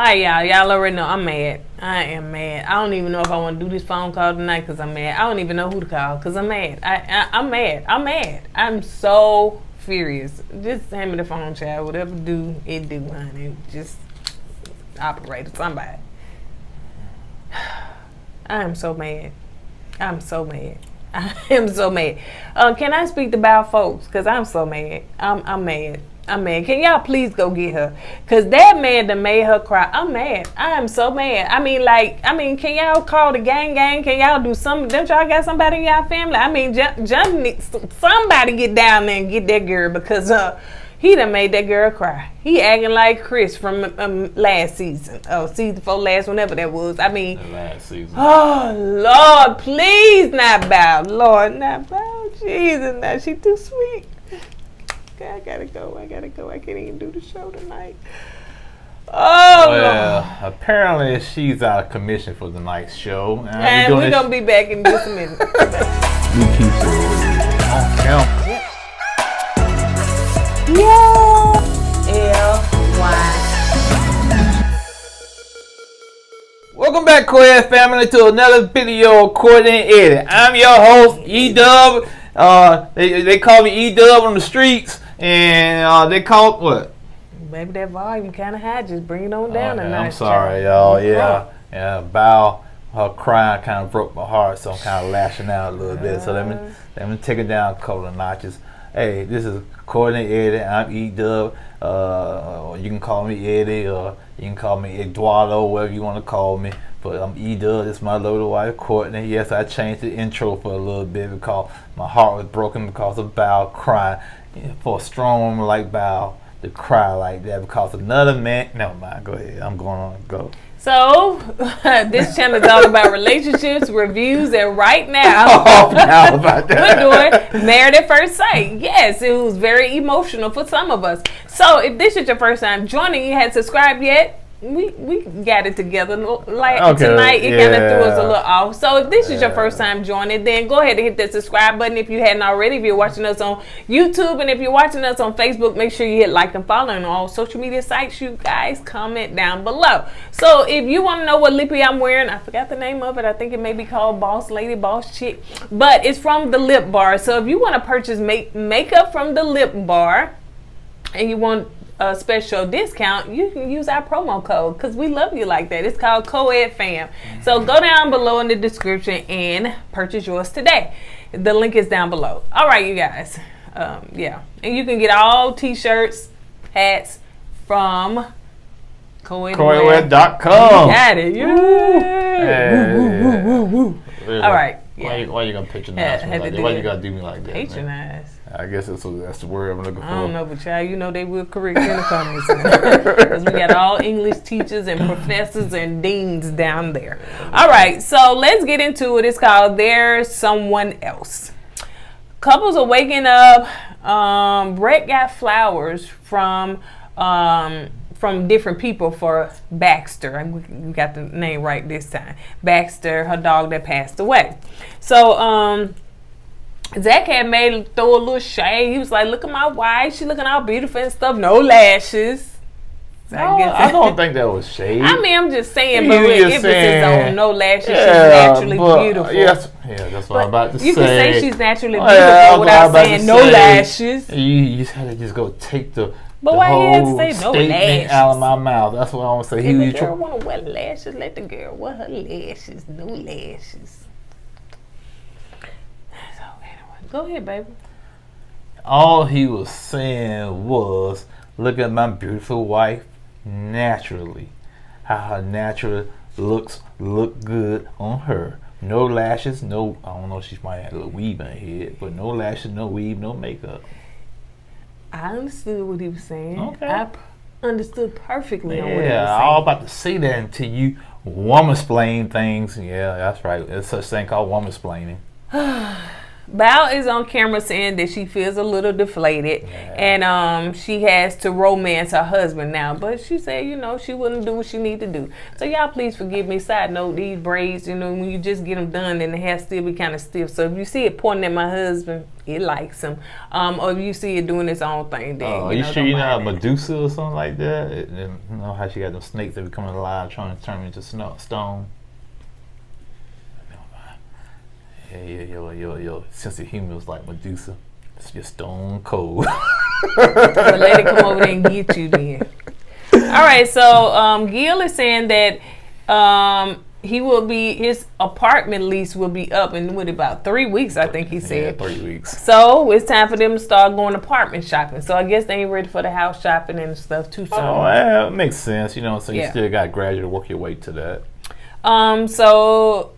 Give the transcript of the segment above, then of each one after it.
Alright, y'all already know I'm mad. I am mad. I don't even know if I want to do this phone call tonight because I'm mad. I don't even know who to call because I'm mad. I'm mad. I'm mad. I'm so furious. Just hand me the phone, child. Whatever do, it do, honey. Just operate it. Somebody. I am so mad. I'm so mad. I am so mad. Can I speak to Bow folks? Because I'm so mad. I'm mad. I'm mad. Can y'all please go get her? Because that man that made her cry. I'm mad. I am so mad. I mean, can y'all call the gang? Can y'all do something? Don't y'all got somebody in y'all family? I mean, somebody get down there and get that girl because he done made that girl cry. He acting like Chris from last season. Oh, season 4 last, whenever that was. I mean. The last season. Oh, Lord, please not Bow. Lord, not Bow. Jesus, now she too sweet. I gotta go. I can't even do the show tonight. Oh, well, Lord. Apparently she's out of commission for tonight's show. And we're going to be back in just a minute. We keep it on count. Yep. Yeah. LY. Welcome back, KOED family, to another video of Kourtney and Eddie. I'm your host, E-Dub. They call me E-Dub on the streets. And they call it what? Maybe that volume kind of high. Just bring it on down a notch. I'm sorry, y'all. Yeah. Bow, her crying kind of broke my heart, so I'm kind of lashing out a little bit. So let me take it down a couple of notches. Hey, this is Kourtney Eddie. I'm E-Dub. You can call me Eddie, or you can call me Eduardo, whatever you want to call me. But I'm E-Dub. This is my little wife, Kourtney. Yes, I changed the intro for a little bit because my heart was broken because of Bow crying. For a strong woman like Bow to cry like that because another man. Never mind. Go ahead. I'm going on. Go. So, this channel is all about relationships, reviews, and right now, we're doing Married at First Sight. Yes, it was very emotional for some of us. So, if this is your first time joining, you hadn't subscribed yet, we got it together. Tonight, it kind of threw us a little off. So if this is your first time joining, then go ahead and hit that subscribe button if you hadn't already. If you're watching us on YouTube and if you're watching us on Facebook, make sure you hit like and follow on all social media sites. You guys comment down below. So if you want to know what lippy I'm wearing, I forgot the name of it. I think it may be called Boss Lady, Boss Chick. But it's from the Lip Bar. So if you want to purchase makeup from the Lip Bar and you want a special discount, you can use our promo code because we love you like that. It's called KOED Fam. So go down below in the description and purchase yours today. The link is down below. All right, you guys. Yeah. And you can get all t-shirts, hats from KOED.com. Got it. Yeah. Really? All right. Yeah. Why you gonna patronize me like that? Why you gotta do me like that? Patronize. I guess that's the word I'm looking for. I don't know, but child, you know they will correct in the comments. Because we got all English teachers and professors and deans down there. All right, so let's get into it. It's called There's Someone Else. Couples are waking up. Brett got flowers from different people for Baxter. We got the name right this time. Baxter, her dog that passed away. So, Zach had throw a little shade. He was like, look at my wife. She looking all beautiful and stuff. No lashes. So I don't think that was shade. I mean, I'm just saying, but with emphasis on no lashes, she's naturally beautiful. Yes, that's what I'm about to say. You can say she's naturally beautiful without saying no lashes. You just had to just go take the why you had to say no statement lashes out of my mouth. That's what I want to say. If the girl want to wear lashes, let the girl wear her lashes. No lashes. Go ahead, baby. All he was saying was, look at my beautiful wife naturally. How her natural looks look good on her. No lashes, no, I don't know if she might have a little weave in her head, but no lashes, no weave, no makeup. I understood what he was saying. Okay. I understood perfectly on what he was saying. Yeah, I was about to say that until you woman-splain things. Yeah, that's right. There's such thing called woman-splaining. Bao is on camera saying that she feels a little deflated, and she has to romance her husband now. But she said, you know, she wouldn't do what she need to do. So y'all, please forgive me. Side note: these braids, you know, when you just get them done, then the hair still be kind of stiff. So if you see it pointing at my husband, it likes him. Or if you see it doing its own thing, then are you sure you're not Medusa or something like that? You know how she got them snakes that be coming alive, trying to turn them into stone. Yeah, your sense of humor is like Medusa. It's just stone cold. Well, let it come over there and get you then. All right, so Gil is saying that his apartment lease will be up in about 3 weeks, I think he said. Yeah, 3 weeks. So it's time for them to start going apartment shopping. So I guess they ain't ready for the house shopping and stuff too soon. Oh, yeah, it makes sense, you know. So you still got to gradually work your way to that. So,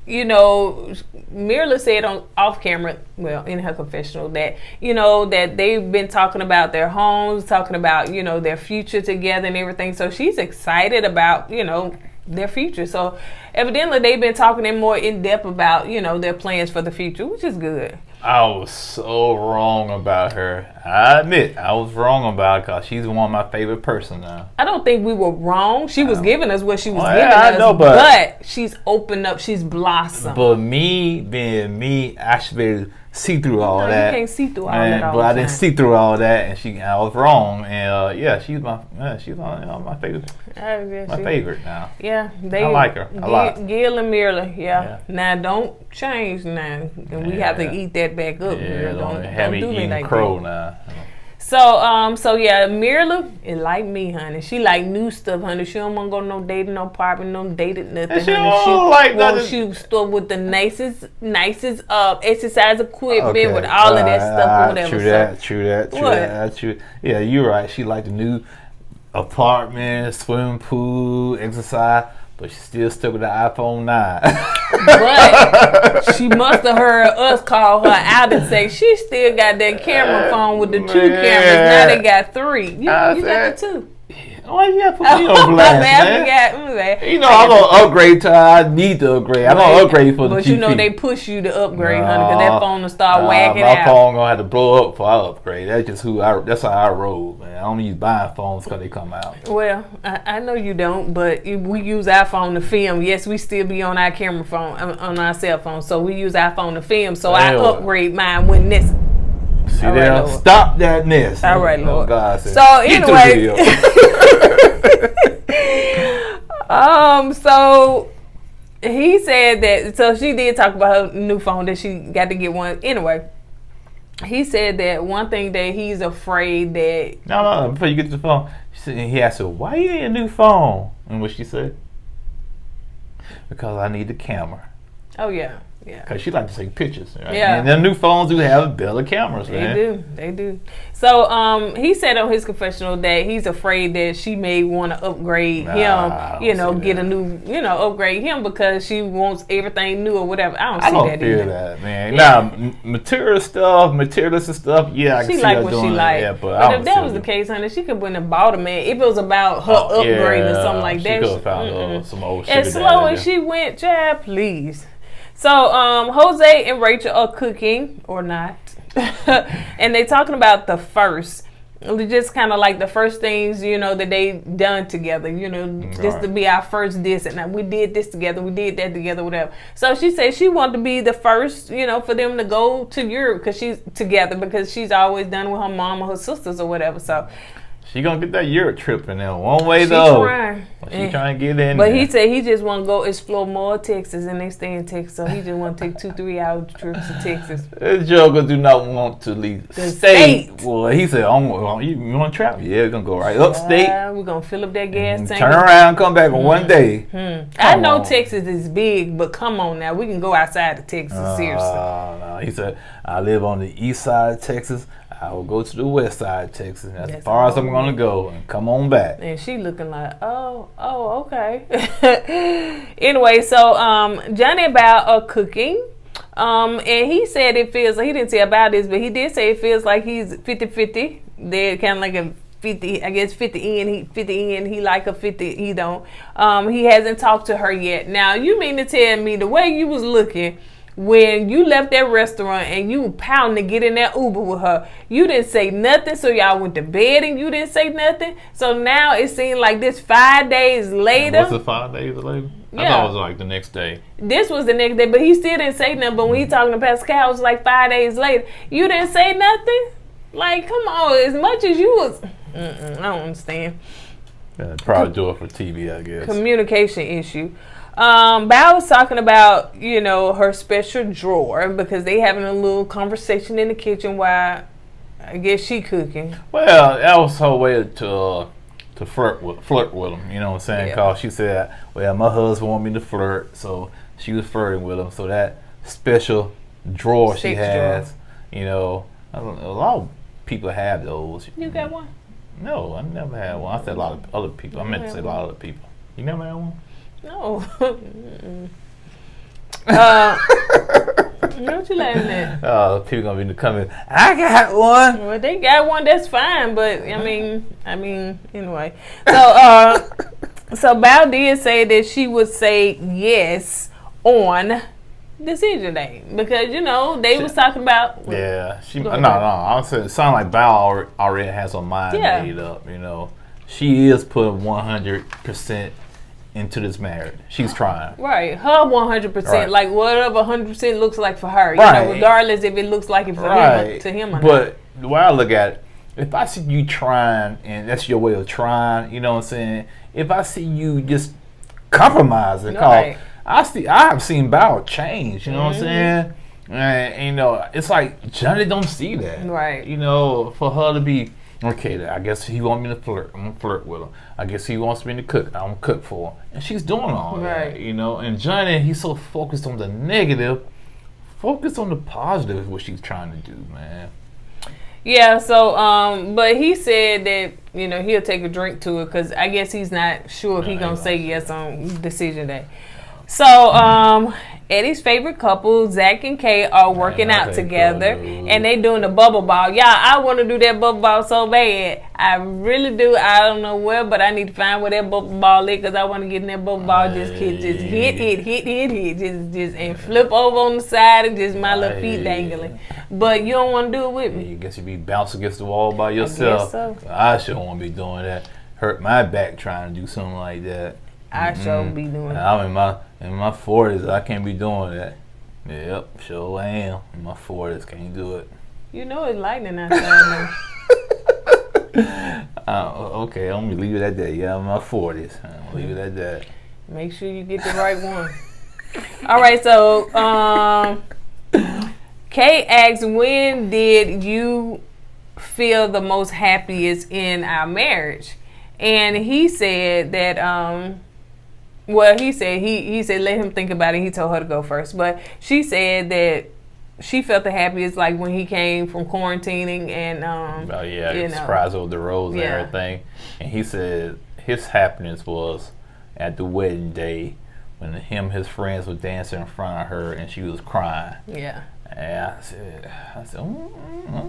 you know, Mirla said off camera, well, in her confessional, that, you know, that they've been talking about their homes, talking about, you know, their future together and everything. So she's excited about, you know, their future. So evidently they've been talking in more in depth about, you know, their plans for the future, which is good. I was so wrong about her. I admit I was wrong about her because she's one of my favorite person now. I don't think we were wrong. She was giving us what she was giving us. I know, but she's opened up. She's blossomed. But me being me, I should be able to see through all that. You can't see through all that all but the I time. didn't see through all that, and I was wrong. And she's my favorite. My favorite now. Yeah, I like her a lot. Gil and Mirla, yeah. Now don't change now, and we have to eat that back up. Yeah, don't have me do eating like crow that. now. So yeah, Mirla is like me, honey. She like new stuff, honey. She don't want to go no dating, no apartment, no dating nothing. And she honey. don't like nothing. She store with the nicest exercise equipment with all of that stuff or whatever. True that. Yeah, you're right. She like the new apartment, swimming pool, exercise, but she still stuck with the iPhone 9. But she must have heard us call her out and say she still got that camera phone with the 2 cameras. Now they got 3. You got the 2. Why you gotta put me on blast, man? You know I'm gonna upgrade till I need to upgrade. I'm gonna upgrade for the But cheap you know they push you to upgrade, honey, because that phone will start whacking my out. phone gonna have to blow up before I upgrade. That's just that's how I roll, man. I don't use buying phones because they come out. Well, I know you don't, but we use our phone to film. Yes, we still be on our camera phone, on our cell phone, so we use our phone to film. So I upgrade mine when this. See there, stop that mess. All right, Lord. God said, so anyway, so he said that. So she did talk about her new phone that she got to get one. Anyway, he said that one thing that he's afraid that. No. Before you get to the phone, he asked her, "Why you need a new phone?" And what she said, "Because I need the camera." Oh yeah. Yeah. Because she like to take pictures, right? Yeah. And their new phones do have better cameras, man. They do. So he said on his confessional that he's afraid that she may want to upgrade him, get a new, upgrade him because she wants everything new or whatever. I don't feel that, man. Yeah. Now, materialistic stuff, yeah, I can see like her what doing she like. Yeah, but if that was the case, honey, she could win a bought a man. If it was about her upgrading or something like that. She could have found some old shit. As slow as she went, child, please. So Jose and Rachel are cooking or not, and they talking about the first, just kind of like the first things that they done together, just to be our first this and we did this together, we did that together, whatever. So she said she wanted to be the first, for them to go to Europe because she's always done with her mom or her sisters or whatever. So. She gonna get that Europe trip in there one way though. She trying to get in. But he said he just want to go explore more of Texas, and they stay in Texas, so he just want to take 2-3 hour trips to Texas. This joker do not want to leave the state. Well, he said, "You want to travel? Yeah, we're gonna go right upstate. We're gonna fill up that gas tank. Turn around, come back in one day." I know Texas is big, but come on now, we can go outside of Texas. Seriously. No. He said, "I live on the east side of Texas. I will go to the west side of Texas. That's as far as I'm going to go and come on back." And she looking like, oh, okay. Anyway, so Johnny and Bao are cooking. And he said he didn't say about this, but he did say it feels like he's 50-50. They're kind of like a 50, I guess 50 in, he like a 50, he don't. He hasn't talked to her yet. Now, you mean to tell me the way you was looking when you left that restaurant and you pounding to get in that Uber with her, you didn't say nothing. So y'all went to bed and you didn't say nothing. So now it seemed like this 5 days later. What's the 5 days later? Yeah. I thought it was like the next day. This was the next day, but he still didn't say nothing. But when he talking to Pascal, it was like 5 days later. You didn't say nothing? Like, come on. As much as you was... I don't understand. Yeah, probably do it for TV, I guess. Communication issue. Bao was talking about, you know, her special drawer because they having a little conversation in the kitchen while I guess she cooking. Well, that was her way to flirt with him, you know what I'm saying? Because she said, well, my husband want me to flirt, so she was flirting with him. So that special drawer she has, you know, a lot of people have those. You got one? No, I never had one. I said a lot of other people. I meant to say a lot of other people. You never had one? No. What you laughing at? People gonna be in the comments. I got one. Well, they got one. That's fine, but I mean, anyway. So Bao did say that she would say yes on decision day because you know they was talking about. Yeah, I said it sounded like Bao already has her mind made up. You know, she is putting 100% into this marriage. She's trying. Right. Her 100%, like whatever 100% looks like for her. You know, regardless if it looks like it for him to him or not. But the way I look at it, if I see you trying and that's your way of trying, you know what I'm saying? If I see you just compromising, I have seen Bao change, you know what I'm saying? And you know, it's like Johnny don't see that. Right. You know, for her to be okay, I guess he wants me to flirt. I'm gonna flirt with him. I guess he wants me to cook. I'm gonna cook for him. And she's doing all that, you know. And Johnny, he's so focused on the negative. Focus on the positive is what she's trying to do, man. Yeah, so, but he said that, you know, he'll take a drink to it because I guess he's not sure if he's going to say yes on decision day. So, Eddie's favorite couple, Zach and Kay, are working out together, and they doing the bubble ball. Y'all, I want to do that bubble ball so bad. I really do. I don't know where, but I need to find where that bubble ball is because I want to get in that bubble ball, just hit, and flip over on the side and just my little feet dangling. But you don't want to do it with me. You guess you be bouncing against the wall by yourself. I guess so. I sure want to be doing that. Hurt my back trying to do something like that. I sure be doing that. I'm in my 40s. I can't be doing that. Yep, sure I am. In my 40s, can't do it. You know it's lightning outside now. Okay, I'm gonna leave it at that. Yeah, I'm in my 40s. I'm gonna leave it at that. Make sure you get the right one. All right, so Kay asks, when did you feel the most happiest in our marriage? And he said that he said let him think about it. He told her to go first, but she said that she felt the happiest like when he came from quarantining and surprise over the rose and everything. And he said his happiness was at the wedding day when his friends were dancing in front of her and she was crying. Yeah. And I said,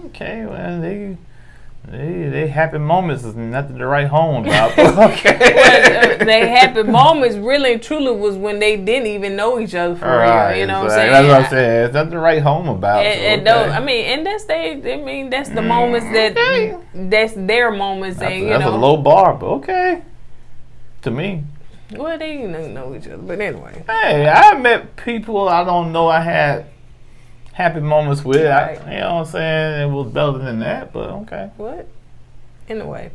okay, well they happy moments is nothing to write home about. Okay. They happy moments really and truly was when they didn't even know each other for real. You know what I'm saying? That's what I'm saying. It's nothing to write home about. And that's the moments that's their moments. That's a low bar, but okay. To me. Well, they didn't know each other, but anyway. Hey, I met people I don't know I had happy moments with. Right. You know what I'm saying? It was better than that, but okay. What? Anyway.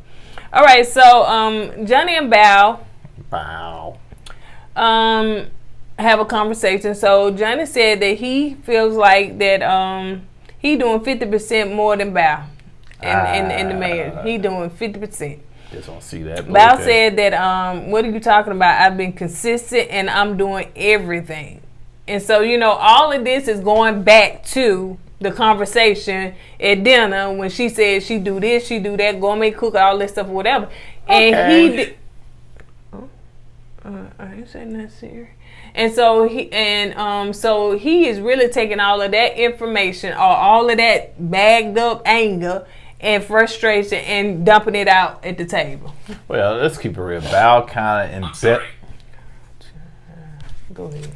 All right, so Johnny and Bao have a conversation. So Johnny said that he feels like that he doing 50% more than Bao in the marriage. He doing 50%. Just don't see that. Bao said that what are you talking about? I've been consistent and I'm doing everything. And so, you know, all of this is going back to the conversation at dinner when she said she do this, she do that, gourmet cook, all this stuff, whatever. Okay. And he did. I ain't saying that serious. And so he is really taking all of that information or all of that bagged up anger and frustration and dumping it out at the table. Well, let's keep it real. Bao kind of Go ahead.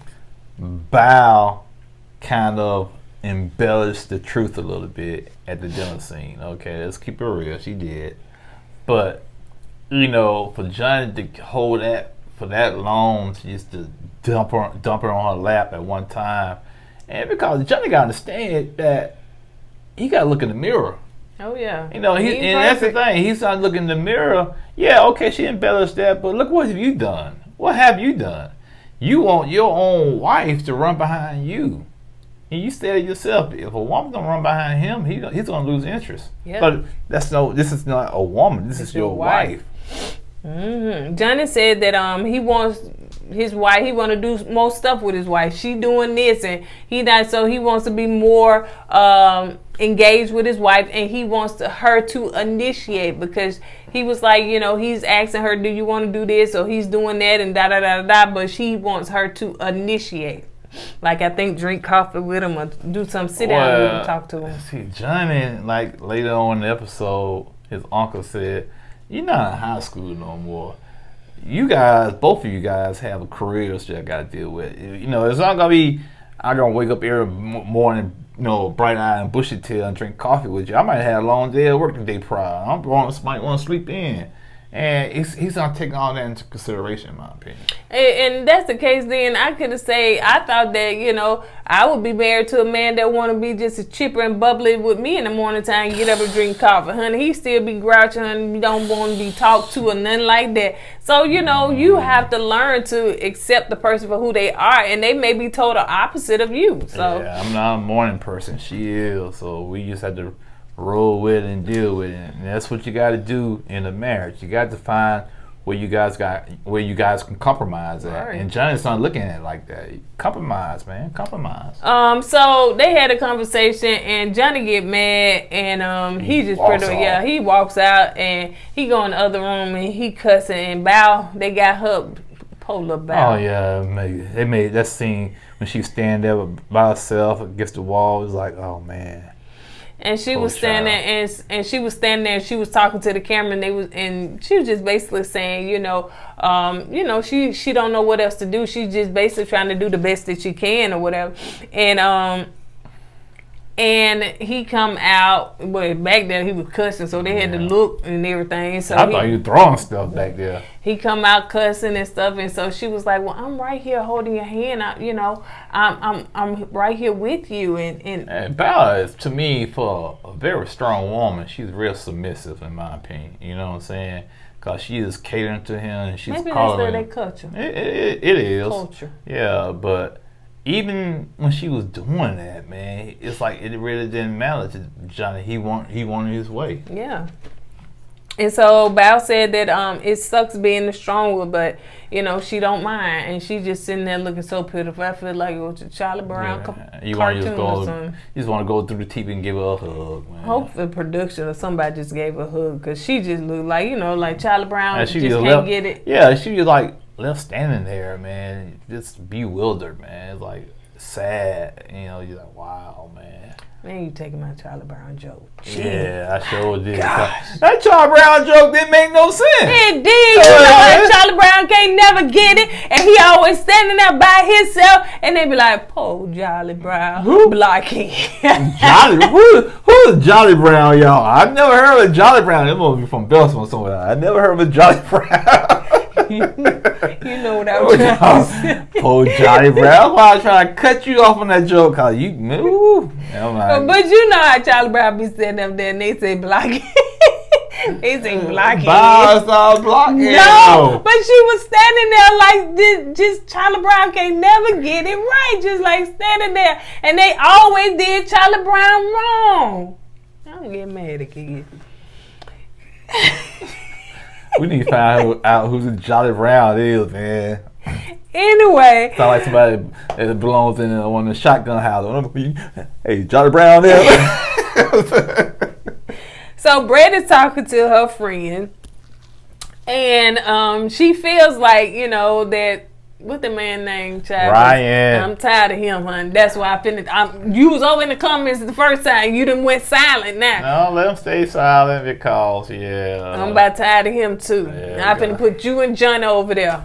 Bao kind of embellished the truth a little bit at the dinner scene. Okay, let's keep it real. She did. But, for Johnny to hold that for that long, just to dump her on her lap at one time. And because Johnny got to understand that he got to look in the mirror. Oh, yeah. And that's the thing. He's not looking in the mirror. Yeah, okay, she embellished that, but look what have you done? What have you done? You want your own wife to run behind you. And you said it yourself. If a woman's going to run behind him, he's going to lose interest. Yep. But this is not a woman. This is your wife. Mm-hmm. Johnny said that he wants his wife. He want to do more stuff with his wife. She doing this, and he wants to be more engaged with his wife, and he wants her to initiate, because he was like, he's asking her, do you want to do this, or he's doing that, and da da da da. But she wants her to initiate. Like, I think drink coffee with him or do some sit down with him, talk to him. See, Johnny, like later on in the episode, his uncle said, "You're not in high school no more. You guys, both of you guys, have a career that I got to deal with. It's not gonna be I'm gonna wake up every morning, bright eyed and bushy tail and drink coffee with you. I might have a long day of work the day prior. Might want to sleep in." And he's not taking all that into consideration, in my opinion. And that's the case. Then I could have said, I thought that I would be married to a man that want to be just as chipper and bubbly with me in the morning time, get up and drink coffee, honey. He still be grouchy, honey. Don't want to be talked to or nothing like that. So you have to learn to accept the person for who they are, and they may be total opposite of you. So yeah, I'm not a morning person. She is. So we just have to roll with it and deal with it, and that's what you got to do in a marriage. You got to find where you guys can compromise at. Right. And Johnny's not looking at it like that. Compromise, man, compromise. So they had a conversation, and Johnny get mad, and he just he walks out, and he go in the other room, and he cussing, and Bao, they got her polar Bao. Oh yeah, they made that scene when she was standing there by herself against the wall. It was like, oh man. And she was standing there, and she was standing there, and she was talking to the camera, and she was just basically saying, she don't know what else to do. She's just basically trying to do the best that she can or whatever. And he come out, but back there he was cussing, so they had to look and everything. So I thought you were throwing stuff back there. He come out cussing and stuff, and so she was like, "Well, I'm right here holding your hand. I'm right here with you." And Bella is, to me, for a very strong woman, she's real submissive in my opinion. You know what I'm saying? Because she is catering to him, and she's calling him. Maybe that's their culture. It is culture. Yeah, but even when she was doing that, man, it's like it really didn't matter to Johnny. He wanted his way. Yeah. And so Bao said that it sucks being the strong one, but she don't mind, and she just sitting there looking so pitiful. I feel like it was a Charlie Brown cartoon or something. You just want to go through the TV and give her a hug, man. Hopefully production or somebody just gave her a hug, because she just looked like like Charlie Brown. She just can't get it. Yeah, she was like left standing there, man, just bewildered, man. It's like sad, you're like, wow, man. Man, you taking my Charlie Brown joke. Yeah, I sure did. Gosh. That Charlie Brown joke didn't make no sense. It did. That Charlie Brown can't never get it, and he always standing there by himself, and they be like, "Poor Charlie Brown, who blocking?" Who's Jolly Brown, y'all? I've never heard of Jolly Brown. It must be from Belgium or somewhere. I never heard of a Jolly Brown. You know what I was trying to say. Poor Jolly Brown. Why I was trying to cut you off on that joke, cause you move. But you know how Charlie Brown be sitting up there and they say blocking. They say blocking. Blocking. No, but she was standing there like this. Just Charlie Brown can't never get it right. Just like standing there, and they always did Charlie Brown wrong. I don't get mad again. We need to find out who's a Jolly Brown is, man. Anyway. Sound like somebody that belongs in one of the shotgun houses. Hey, Jolly Brown there. So Brett is talking to her friend, and she feels like, that, what the man named, child? Ryan. I'm tired of him, honey. That's why I finished. You was over in the comments the first time. You done went silent now. No, let him stay silent because, I'm about tired of him too. Yeah, I finna put you and Johnny over there.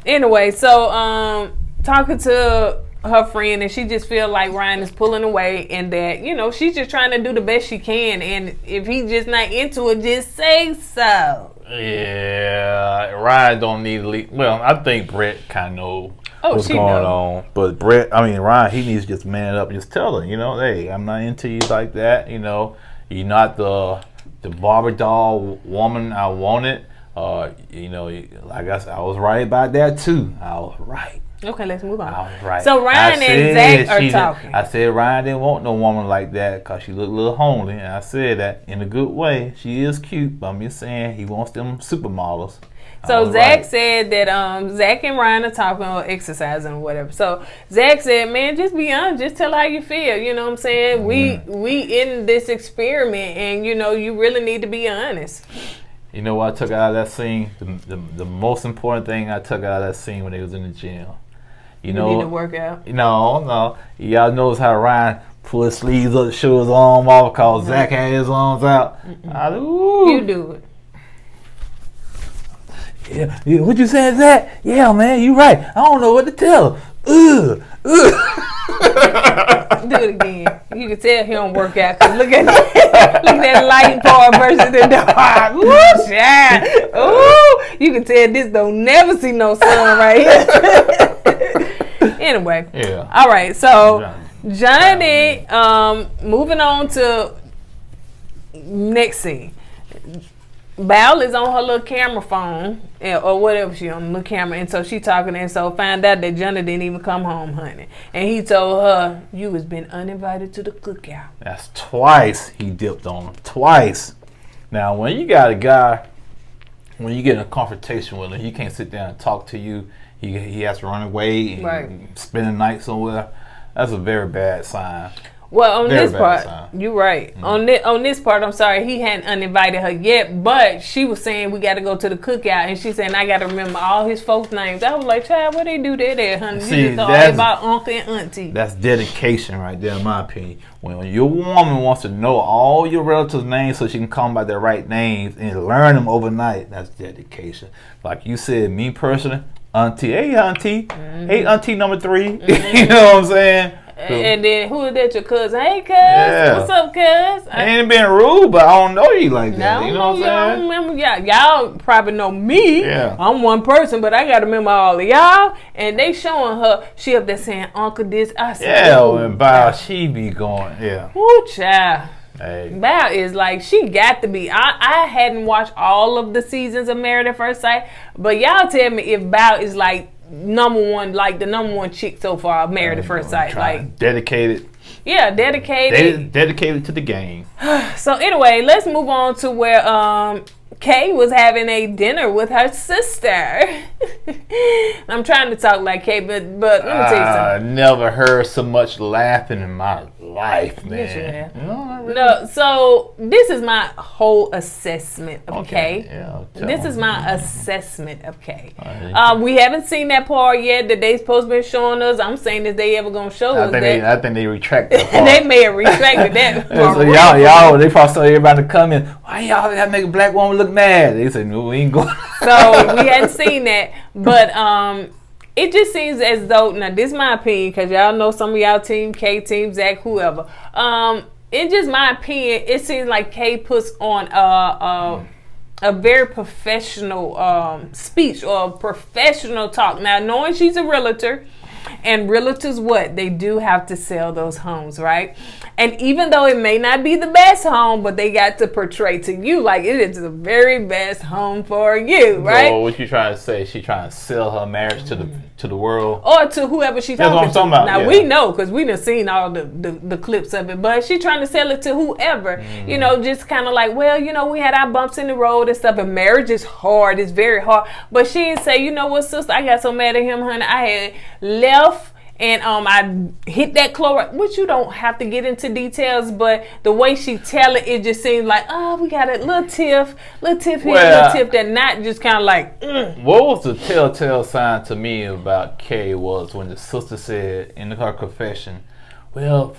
Anyway, so talking to her friend, and she just feel like Ryan is pulling away, and that, you know, she's just trying to do the best she can, and if he's just not into it, just say so. Yeah, Ryan don't need to leave. Well, I think Brett kind of knows what's going on, but Ryan, he needs to just man up and just tell her, you know, hey, I'm not into you like that. You know, you're not the Barbie doll woman I wanted. You know, like I said, I was right about that too. I was right. Okay, let's move on. I was right. So Ryan and Zach are talking. I said Ryan didn't want no woman like that because she looked a little homely, and I said that in a good way. She is cute, but I'm just saying he wants them supermodels. So Zach said that Zach and Ryan are talking or exercising or whatever. So Zach said, man, just be honest. Just tell how you feel. You know what I'm saying? We in this experiment, and, you know, you really need to be honest. You know what I took out of that scene? The most important thing I took out of that scene when they was in the gym. You know, need to work out. No. Y'all notice how Ryan pulled his sleeves up, show his arm off because Zach had his arms out. You do it. Yeah, what you saying, Zach? Yeah, man, you right. I don't know what to tell him. Do it again. You can tell he don't work out because look at that light part versus the dark. Ooh, shine. Ooh, you can tell this don't never see no sun right here. Anyway. Yeah. All right. So Johnny, moving on to next scene. Val is on her little camera phone, or whatever she on the little camera, and so she talking, and so find out that Johnny didn't even come home, honey. And he told her, you has been uninvited to the cookout. That's twice he dipped on him. Twice. Now, when you got a guy, when you get in a confrontation with him, he can't sit down and talk to you. He has to run away and spend the night somewhere. That's a very bad sign. Well, on this part, you're right. Mm-hmm. On this part, I'm sorry, he hadn't uninvited her yet, but she was saying we got to go to the cookout, and she saying I got to remember all his folks' names. I was like, child, what they do there, honey? See, you just talking about uncle and auntie. That's dedication right there, in my opinion. When your woman wants to know all your relatives' names so she can call them by their right names and learn them overnight, that's dedication. Like you said, me personally, auntie, hey auntie, hey auntie number 3, you know what I'm saying? And then who is that? Your cousin? Hey, cuz. Yeah. What's up, cuz? I ain't been rude, but I don't know you like that. You know what I'm saying? I don't remember y'all probably know me. Yeah. I'm one person, but I got to remember all of y'all. And they showing her, she up there saying, Uncle this. I said, yeah, and Bow, she be going, yeah. Woo, child. Hey. Bow is like, she got to be. I hadn't watched all of the seasons of Married at First Sight, but y'all tell me if Bow is like, number one chick so far, Married at First Sight, like dedicated. Yeah, dedicated. Dedicated to the game. So anyway, let's move on to where Kay was having a dinner with her sister. I'm trying to talk like Kay, but let me tell you something. I never heard so much laughing in my life, man. Yes, you have. No, really. No, so this is my whole assessment of Kay. Yeah, this is my assessment of Kay. We haven't seen that part yet that they supposed to be showing us. I'm saying if they ever gonna show us that. I think they retracted that part. They may have retracted that. So y'all, they probably saw everybody come in. Why y'all gotta make a black woman look mad? They said, no, we ain't going. So we hadn't seen that, but it just seems as though, now this is my opinion, because y'all know some of y'all team K, team Zach, whoever. It's just my opinion. It seems like Kay puts on a very professional speech or professional talk. Now, knowing she's a realtor, and realtors, what? They do have to sell those homes, right? And even though it may not be the best home, but they got to portray to you like it is the very best home for you, right? So what you trying to say? She trying to sell her marriage to the world, or to whoever she's talking to. That's what I'm talking about. Now we know because we done seen all the clips of it, but she trying to sell it to whoever. You know, just kind of like, well, you know, we had our bumps in the road and stuff, and marriage is hard. It's very hard. But she didn't say, you know what, sister, I got so mad at him, honey. I had left. And I hit that chloride, which you don't have to get into details, but the way she tell it, it just seems like, oh, we got a little tiff here, little tiff that, not just kind of like. What was the telltale sign to me about Kay was when the sister said in her confession, well,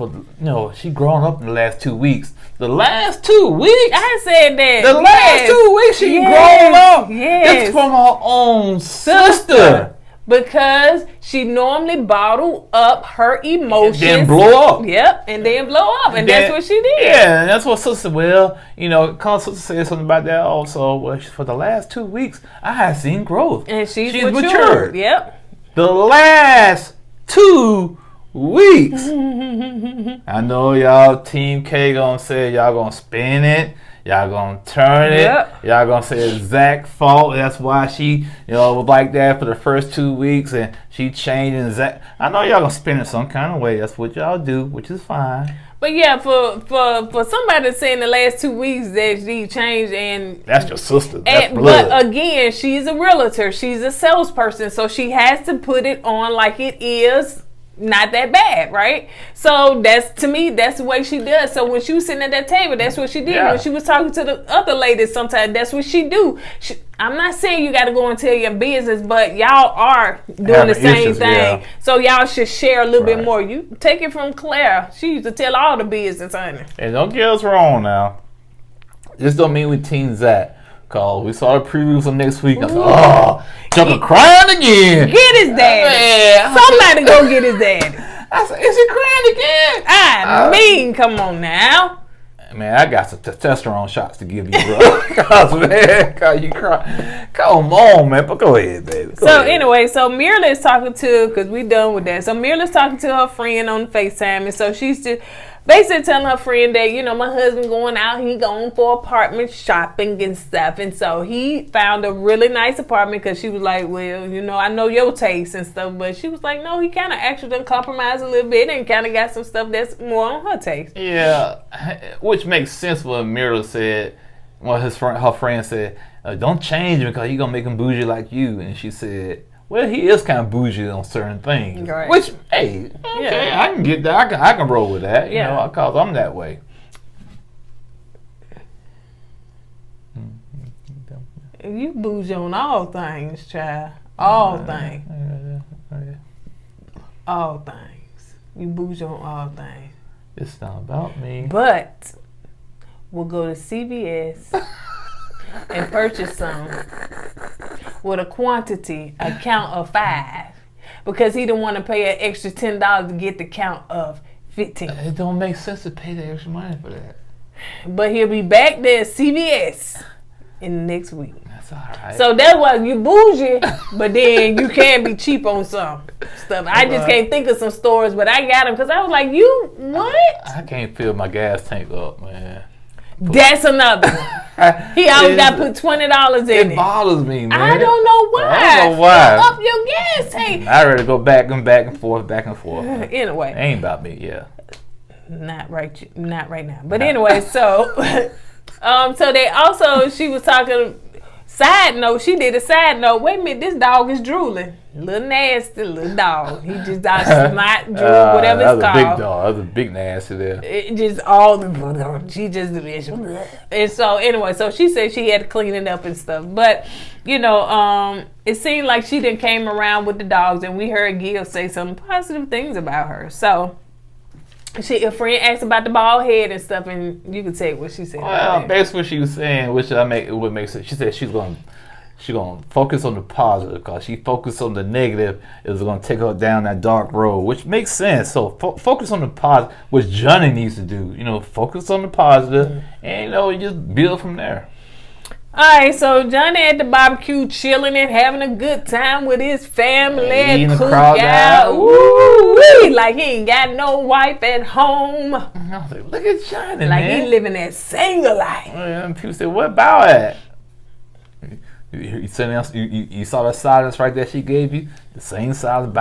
she grown up in the last 2 weeks. The last 2 weeks? I said that. The last 2 weeks she grown up. Yes. It's from her own sister. Because she normally bottled up her emotions. And then blow up. Yep, and then blow up. And that's what she did. Yeah, and that's what Sister, cause Sister said something about that also. Well, for the last 2 weeks, I have seen growth. And she's matured. Yep. The last 2 weeks. I know y'all, Team K gonna say y'all gonna spin it. Y'all gonna turn it. Yep. Y'all gonna say it's Zach's fault. That's why she, was like that for the first 2 weeks, and she changed. And Zach, I know y'all gonna spin it some kind of way. That's what y'all do, which is fine. But yeah, for somebody to say in the last 2 weeks that she changed, and that's your sister. That's blood. But again, she's a realtor. She's a salesperson, so she has to put it on like it is. Not that bad, right? So to me, that's the way she does. So when she was sitting at that table, that's what she did. Yeah. When she was talking to the other ladies, sometimes that's what she do. I'm not saying you got to go and tell your business, but y'all are doing the same thing. Yeah. So y'all should share a little bit more. You take it from Claire. She used to tell all the business, honey. And don't get us wrong now. This don't mean we team Zach. Cause we saw the previews of next week. I said, Junker crying again. Get his daddy. Somebody go get his daddy. I said, is he crying again? I mean, come on now. Man, I got some testosterone shots to give you, bro. Cause you cry. Come on, man. But go ahead, baby. Go ahead. Anyway, so Mirla is talking to, because we done with that. So Mirla's talking to her friend on FaceTime. And so she's just basically telling her friend that, my husband going out, he going for apartment shopping and stuff. And so he found a really nice apartment because she was like, well, I know your taste and stuff. But she was like, no, he kind of actually done compromised a little bit and kind of got some stuff that's more on her taste. Yeah, which makes sense what Mirla said. Well, her friend said, don't change him because he going to make him bougie like you. And she said, well, he is kind of bougie on certain things. Right. Which, hey, okay, I can get that. I can roll with that, because I'm that way. You bougie on all things, child. All things. All things. You bougie on all things. It's not about me. But we'll go to CVS and purchase some with a count of 5, because he didn't want to pay an extra $10 to get the count of 15. It don't make sense to pay the extra money for that. But he'll be back there at CVS in the next week. That's all right. So that's why you bougie, but then you can be cheap on some stuff. I just can't think of some stores, but I got them because I was like, you what? I can't fill my gas tank up, man. That's another one. He always got to put $20 in it. It bothers me, man. I don't know why. I don't know why. Fill up your gas tank. I'd rather go back and forth. Anyway. It ain't about me, yeah. Not right now. But anyway, so so they also, she was talking, she did a side note. Wait a minute, this dog is drooling. Little nasty little dog. He just not drool, whatever it's called. That was a big dog. That was a big nasty there. It just she just, and so anyway, so she said she had to clean it up and stuff. But it seemed like she didn't came around with the dogs, and we heard Gil say some positive things about her. So a friend asked about the bald head and stuff, and you could take what she said. Well, basically what she was saying, which would make sense. She said she's gonna focus on the positive, because she focused on the negative, is gonna take her down that dark road, which makes sense. So focus on the positive, which Johnny needs to do. Focus on the positive, and you just build from there. All right, so Johnny at the barbecue, chilling and having a good time with his family, cookout. Woo! Like he ain't got no wife at home. I was like, look at Johnny, like man. He living that single life. And people said, what about that? You saw the silence right there she gave you? The same silence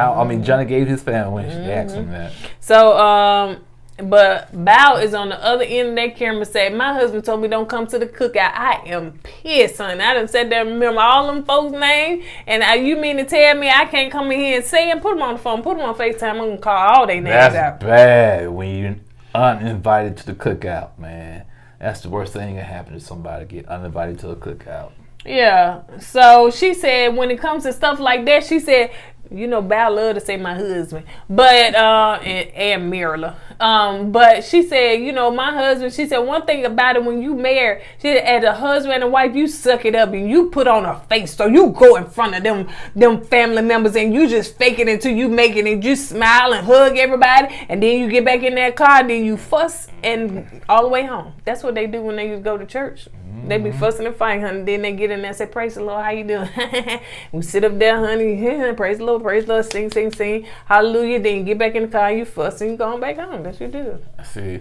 Johnny gave his family when she asked him that. So, but Bow is on the other end of that camera saying, my husband told me don't come to the cookout. I am pissed, son. I done sat there and remember all them folks' names, and you mean to tell me I can't come in here and say them? Put them on the phone, put them on FaceTime, I'm going to call all their names out. That's bad when you're uninvited to the cookout, man. That's the worst thing that can happen to somebody, get uninvited to a cookout. Yeah. So she said when it comes to stuff like that, she said You know, Val love to say my husband, but and Mirla. But she said, you know, my husband. She said one thing about it when you marry, she said, as a husband and wife, you suck it up and you put on a face. So you go in front of them family members and you just fake it until you make it and you smile and hug everybody, and then you get back in that car and then you fuss and all the way home. That's what they do when they go to church. They be fussing and fighting, honey. Then they get in there and say, praise the Lord, how you doing? We sit up there, honey. Praise the Lord, sing, sing, sing. Hallelujah. Then you get back in the car, you fuss, and you going back home. That's what you do. See,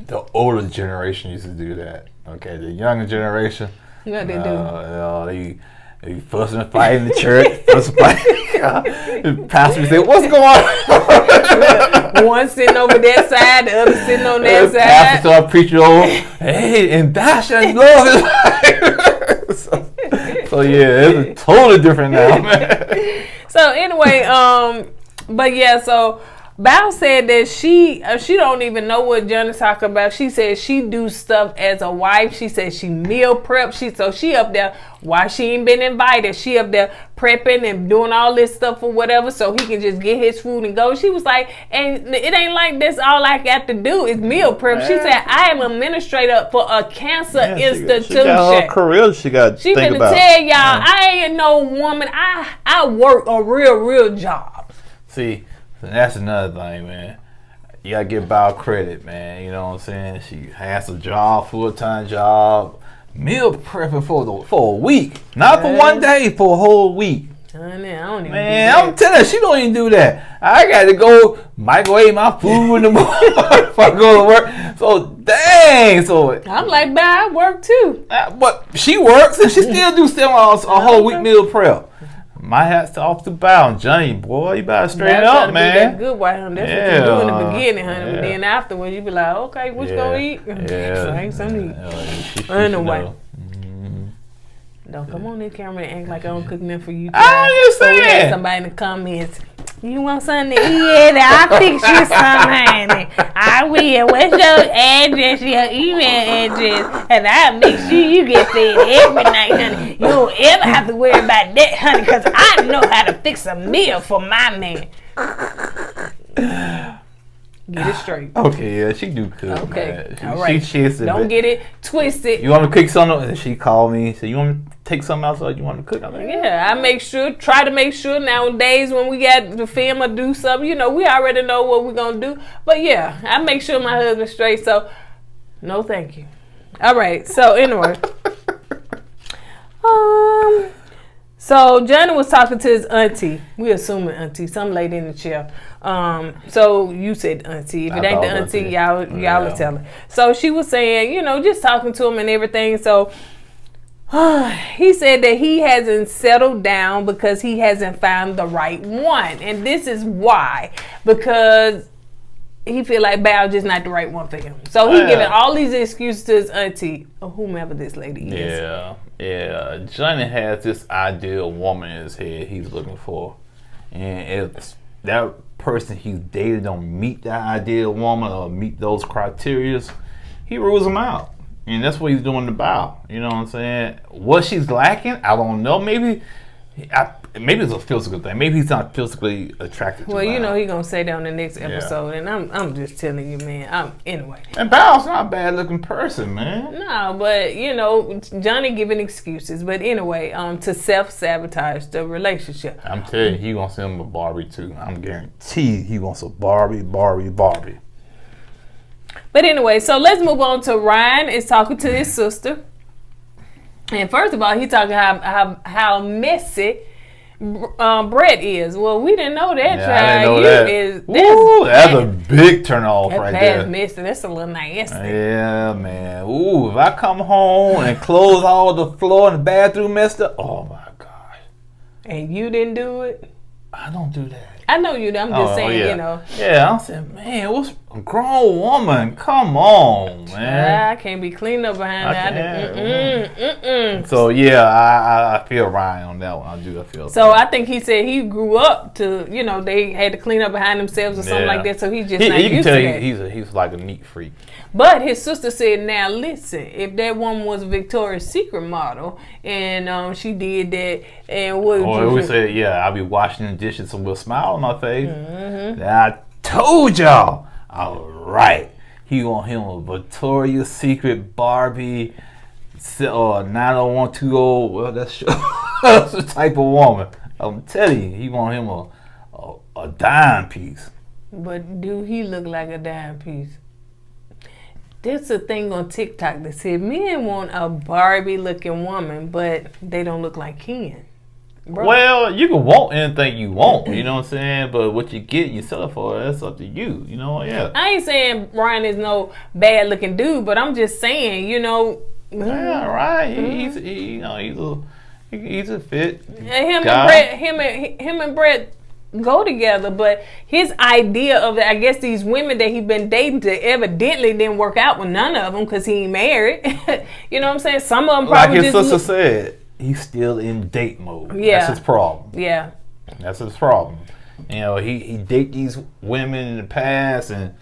the older generation used to do that. Okay, the younger generation. What they do? They fussing and fighting in the church. Fussing and fighting. The pastor say, what's going on? One sitting over that side, the other sitting on that side. Pastor start preaching over, hey, and that's and love is so yeah, it's totally different now, man. So anyway, but yeah, so Val said that she don't even know what Johnny's talking about. She said she do stuff as a wife. She said she meal prep. She up there. Why she ain't been invited? She up there prepping and doing all this stuff or whatever, so he can just get his food and go. She was like, and it ain't like this. All I got to do is meal prep. Man. She said, I am administrator for a cancer institution. She got her career. She got. She finna tell y'all, I ain't no woman. I work a real job. See. And that's another thing, man. You gotta give Val credit, man. You know what I'm saying? She has a job, full-time job, meal prepping for a week, not for one day, for a whole week. Honey, I don't even. Man, I'm telling you, she don't even do that. I got to go microwave my food in the morning if I go to work. So dang, so I'm like, I work too. But she works and she still do a whole week meal prep. My hat's off to Val and Johnny, boy. You better straighten up, man. That good wife, honey. That's what you do in the beginning, honey. But then afterwards, you be like, okay, what you gonna eat? Yeah. So I ain't something to eat. Anyway. Don't come on this camera and act like I don't cook nothing for you. I'm just saying. So we had somebody in the comments. You want something to eat? I'll fix you something, honey. I will. What's your address, your email address? And I'll make sure you get fed every night, honey. You don't ever have to worry about that, honey, because I know how to fix a meal for my man. Get it straight. Okay, yeah, she do cook. Okay, man. all right. Don't get it twisted. You want to cook something? And she called me. Said, you want to take something else? Or you want to cook? I'm like, yeah, try to make sure nowadays when we got the film or do something, you know, we already know what we're going to do. But yeah, I make sure my husband's straight. So, no thank you. All right, so anyway. So Johnny was talking to his auntie. We assuming auntie, some lady in the chair. So you said auntie. If it ain't the auntie, y'all will tell her. So she was saying, you know, just talking to him and everything. So he said that he hasn't settled down because he hasn't found the right one. And this is why. Because he feel like Val just not the right one for him. So he giving all these excuses to his auntie or whomever this lady is. Yeah. Johnny has this ideal woman in his head he's looking for. And if that person he's dated don't meet that ideal woman or meet those criteria, he rules them out. And that's what he's doing to Val. You know what I'm saying? What she's lacking, I don't know. Maybe it's a physical thing. Maybe he's not physically attracted to Val. Well, you know he's going to say that on the next episode. And I'm just telling you, man. Anyway. And Val's not a bad-looking person, man. No, but, you know, Johnny giving excuses. But anyway, to self-sabotage the relationship. I'm telling you, he wants him a Barbie, too. I'm guaranteed he wants a Barbie. But anyway, so let's move on to Ryan is talking to his sister. And first of all, he talking how messy Brett is. Well, we didn't know that, child. That's a big turn off right there. Messy. That's a little nasty. Yeah, man. Ooh, if I come home and close all the floor and the bathroom messed up, oh my gosh. And you didn't do it? I don't do that. I know you. I'm just saying, yeah. you know. Yeah, I'm saying, man, a grown woman. Come on, man. I can't be cleaned up behind that. So yeah, I feel Ryan on that one. I do. I feel. So I think he said he grew up to, you know, they had to clean up behind themselves or something like that. So he's just not used to that. You can tell he's like a neat freak. But his sister said, now listen, if that woman was a Victoria's Secret model and she did that, and what we said, I'll be washing the dishes with a smile on my face. I told y'all. All right. He want him a Victoria's Secret Barbie or 90120. Well, that's the type of woman. I'm telling you, he want him a dime piece. But do he look like a dime piece? There's a thing on TikTok that said men want a Barbie-looking woman, but they don't look like Ken. Bro. Well, you can want anything you want, you know what I'm saying? But what you get, you sell it for, that's up to you, you know? Yeah. I ain't saying Ryan is no bad-looking dude, but I'm just saying, you know. Yeah, right. He's a fit guy. Him and Brett go together, but his idea of I guess these women that he been dating to evidently didn't work out with none of them because he ain't married. You know what I'm saying? Some of them probably like his sister said, he's still in date mode. Yeah, that's his problem. Yeah, that's his problem. You know, he date these women in the past and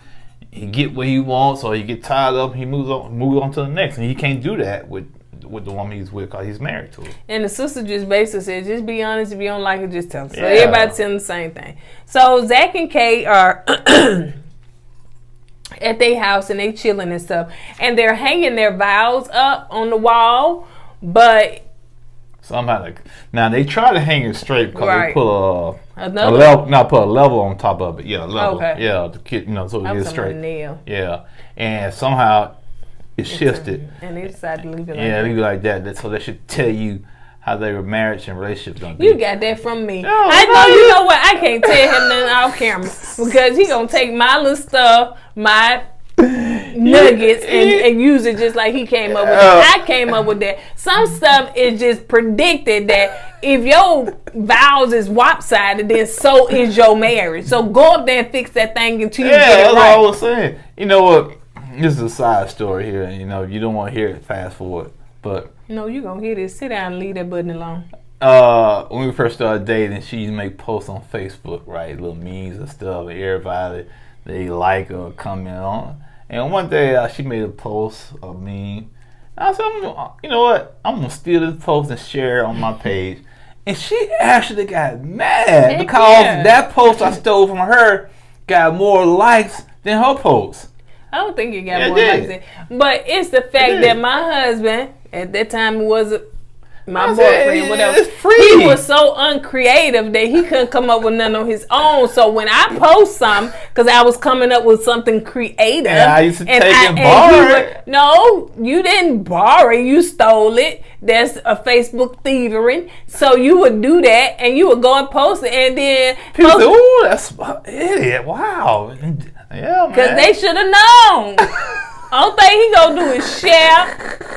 he get what he wants, or he get tired of them, he moves on to the next, and he can't do that with the woman he's with because he's married to her. And the sister just basically said, just be honest. If you don't like it, just tell them. So everybody's telling the same thing. So Zach and Kay are at their house and they chilling and stuff. And they're hanging their vows up on the wall. But somehow, now they try to hang it straight because they put a level on top of it. Yeah, level. Okay. Yeah, the kid, so it gets straight. Nail. Yeah, and somehow it shifted. And they decided to leave it like that. Yeah, leave it like that. So they should tell you how their marriage and relationship gonna be. You got that from me. You know what? I can't tell him nothing off camera because he gonna take my little stuff, my nuggets, and use it just like he came up with it. I came up with that. Some stuff is just predicted that if your vows is lopsided, then so is your marriage. So go up there and fix that thing until you get it right. That's what I was saying. You know what? This is a side story here, and you don't want to hear it fast forward, but no, you gonna hear this. Sit down and leave that button alone. When we first started dating, she used to make posts on Facebook, right? Little memes and stuff, and everybody they like or comment on. And one day she made a post of me. I said, you know what? I'm gonna steal this post and share it on my page. And she actually got mad because that post I stole from her got more likes than her post. I don't think it got more likes than, but it's the fact that my husband at that time was my boyfriend, whatever. He was so uncreative that he couldn't come up with none on his own. So when I post something, because I was coming up with something creative, and I used to take and borrow it. No, you didn't borrow it. You stole it. That's a Facebook thievery. So you would do that, and you would go and post it, and then people say, "Oh, that's an idiot! Wow, yeah, man." Because they should have known. Only thing he gonna do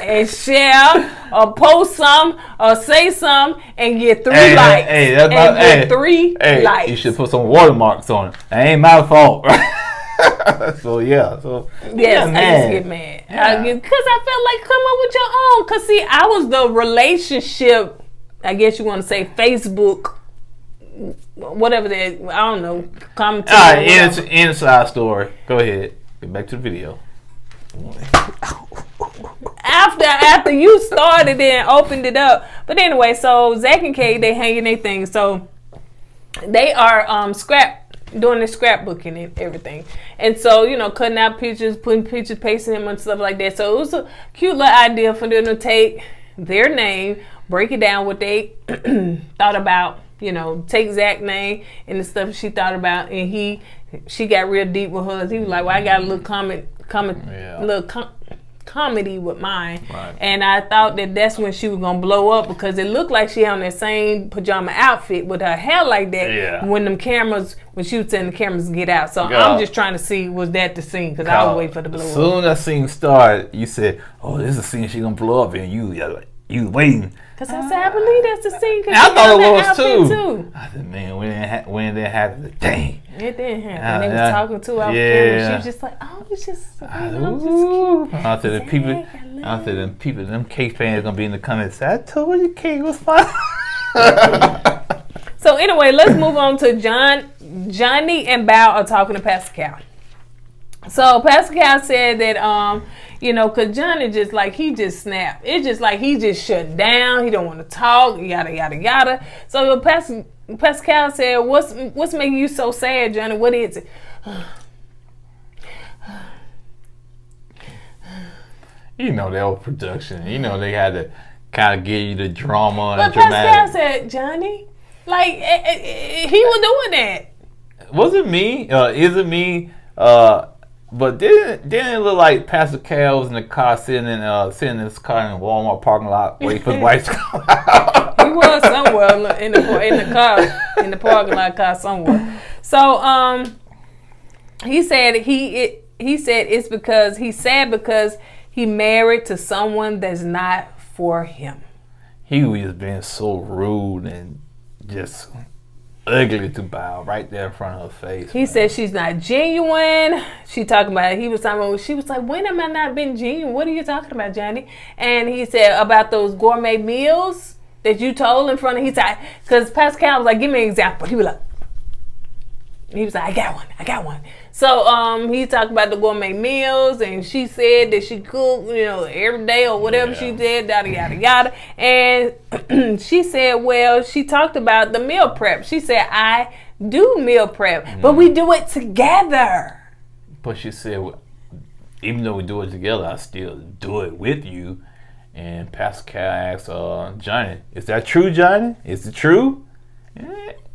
is share, or post some, or say some, and get 3 likes. 3 likes. You should put some watermarks on it. That ain't my fault. So yeah, yes, I just get mad because I felt like come up with your own. Cause see, I was the relationship. I guess you want to say Facebook. Whatever that, I don't know. Commentator. Inside story. Go ahead. Get back to the video. After you started and opened it up, but anyway, so Zach and Kay they hanging their things, so they are doing the scrapbooking and everything, and so cutting out pictures, putting pictures, pasting them and stuff like that. So it was a cute little idea for them to take their name, break it down what they thought about. Take Zach's name and the stuff she thought about, and she got real deep with hers. He was like, "Well, I got a little comedy with mine," right. And I thought that's when she was gonna blow up because it looked like she had on that same pajama outfit with her hair like that. Yeah. When she was telling the cameras to get out. So I'm just trying to see was that the scene because I was waiting for the blow up. As soon as that scene started, you said, "Oh, this is a scene she gonna blow up," and you You was waiting. Because I said, I believe that's the scene. I thought it was too. I said, man, when it didn't happen, dang. It didn't happen. They was talking to our camera. She was just like, oh, it's just, I said, them Cake fans gonna be in the comments. I told you Cake was fine. So anyway, let's move on to Johnny and Bao are talking to Pastor Cal. So Pastor Cal said that, because Johnny just like, he just snapped. It's just like he just shut down. He don't want to talk, yada, yada, yada. So Pastor Cal said, what's making you so sad, Johnny? What is it? That was production. They had to kind of give you the drama and dramatic. But Pascal said, Johnny, like, he was doing that. Was it me? Is it me? But didn't it look like Pastor Cal was in the car sitting in his car in the Walmart parking lot waiting for his wife to come out? He was somewhere in the car, in the parking lot car somewhere. So he said it's because he's sad because he married to someone that's not for him. He was just being so rude and just ugly to Bao right there in front of her face. He said she's not genuine. She was talking about, she was like, when am I not being genuine? What are you talking about, Johnny? And he said about those gourmet meals that you told in front of, he said, because Pascal was like, give me an example. He was like, I got one. So he talked about the gourmet meals, and she said that she cooked, every day or whatever she did, yada, yada, yada. And she said, well, she talked about the meal prep. She said, I do meal prep, but we do it together. But she said, even though we do it together, I still do it with you. And Pascal asked Johnny, is that true, Johnny? Is it true?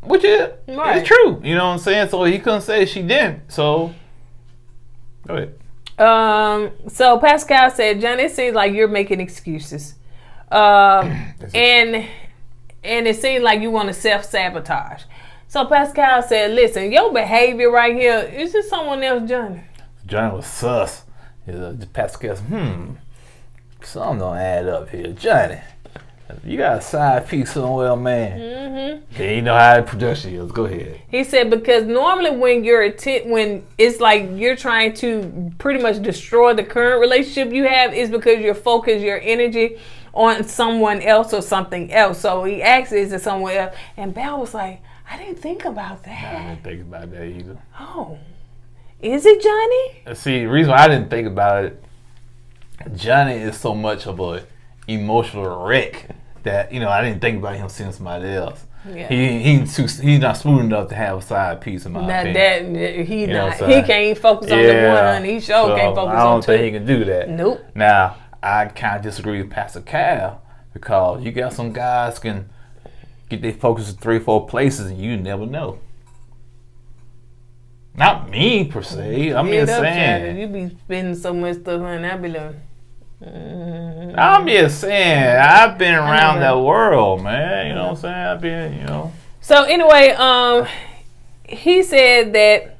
Which is it's true. You know what I'm saying? So he couldn't say she didn't. So go ahead. So Pascal said, Johnny, it seems like you're making excuses. And it seems like you want to self-sabotage. So Pascal said, listen, your behavior right here is just someone else, Johnny. Johnny was sus. Pascal said, something don't add up here. Johnny, you got a side piece somewhere, man. Mm-hmm. They ain't know how the production is. Go ahead. He said because normally when when it's like you're trying to pretty much destroy the current relationship you have, is because you're focused your energy on someone else or something else. So he asked, is it someone else? And Belle was like, I didn't think about that. I didn't think about that either. Oh, is it Johnny? See, the reason why I didn't think about it, Johnny is so much of a emotional wreck that I didn't think about him seeing somebody else. Yeah. He's not smooth enough to have a side piece in my opinion. He can't focus on the one. He sure can't focus on two. I don't think he can do that. Nope. Now I kind of disagree with Pastor Cal because you got some guys can get their focus in 3-4 places and you never know. Not me per se. I'm just saying. You be spending so much stuff and I be like. I'm just saying, I've been around that world, man. You know what I'm saying? I've been, So anyway, he said that